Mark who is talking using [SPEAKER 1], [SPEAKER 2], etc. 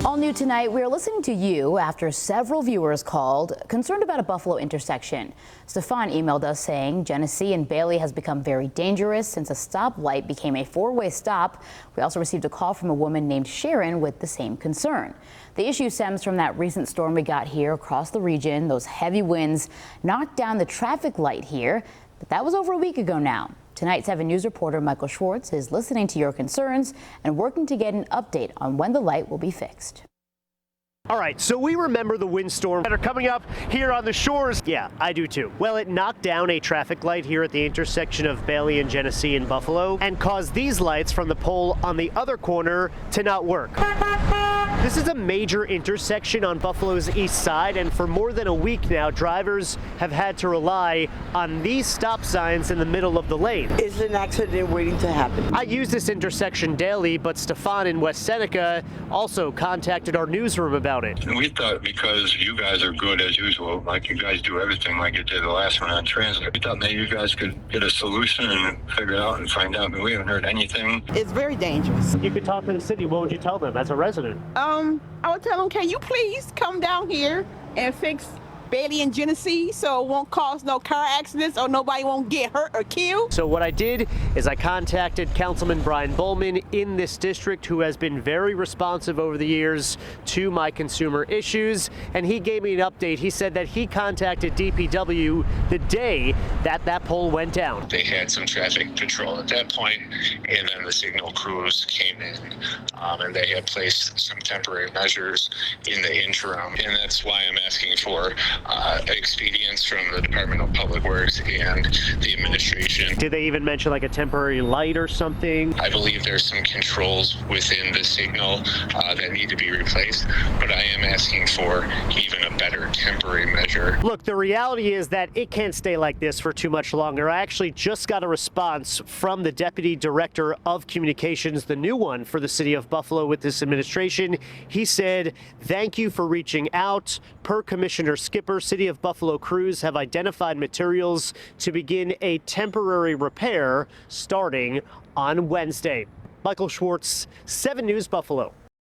[SPEAKER 1] All new tonight, we're listening to you after several viewers called concerned about a Buffalo intersection. Stefan emailed us saying Genesee and Bailey has become very dangerous since a stoplight became a four-way stop. We also received a call from a woman named Sharon with the same concern. The issue stems from that recent storm we got here across the region. Those heavy winds knocked down the traffic light here, but that was over a week ago now. Tonight, 7 News reporter Michael Schwartz is listening to your concerns and working to get an update on when the light will be fixed.
[SPEAKER 2] All right, so we remember the windstorm that are coming up here on the shores. Yeah, I do too. Well, it knocked down a traffic light here at the intersection of Bailey and Genesee in Buffalo and caused these lights from the pole on the other corner to not work. This is a major intersection on Buffalo's east side, and for more than a week now, drivers have had to rely on these stop signs in the middle of the lane.
[SPEAKER 3] It's an accident waiting to happen.
[SPEAKER 2] I use this intersection daily, but Stefan in West Seneca also contacted our newsroom about it.
[SPEAKER 4] And we thought because you guys are good as usual, like you guys do everything like you did the last one on transit, we thought maybe you guys could get a solution and figure it out and find out, but we haven't heard anything.
[SPEAKER 3] It's very dangerous.
[SPEAKER 2] You could talk to the city. What would you tell them as a resident?
[SPEAKER 5] I would tell them, can you please come down here and fix Bailey and Genesee so it won't cause no car accidents or nobody won't get hurt or killed.
[SPEAKER 2] So what I did is I contacted Councilman Brian Bowman in this district, who has been very responsive over the years to my consumer issues, and he gave me an update. He said that he contacted DPW the day that that pole went down.
[SPEAKER 6] They had some traffic patrol at that point, and then the signal crews came in, and they had placed some temporary measures in the interim, and that's why I'm asking for expedience from the Department of Public Works and the administration.
[SPEAKER 2] Did they even mention like a temporary light or something?
[SPEAKER 6] I believe there's some controls within the signal that need to be replaced, but I am asking for even a better temporary measure.
[SPEAKER 2] Look, the reality is that it can't stay like this for too much longer. I actually just got a response from the Deputy Director of Communications, the new one for the city of Buffalo with this administration. He said, "Thank you for reaching out. Per Commissioner Skipper, City of Buffalo crews have identified materials to begin a temporary repair starting on Wednesday." Michael Schwartz, 7 News Buffalo.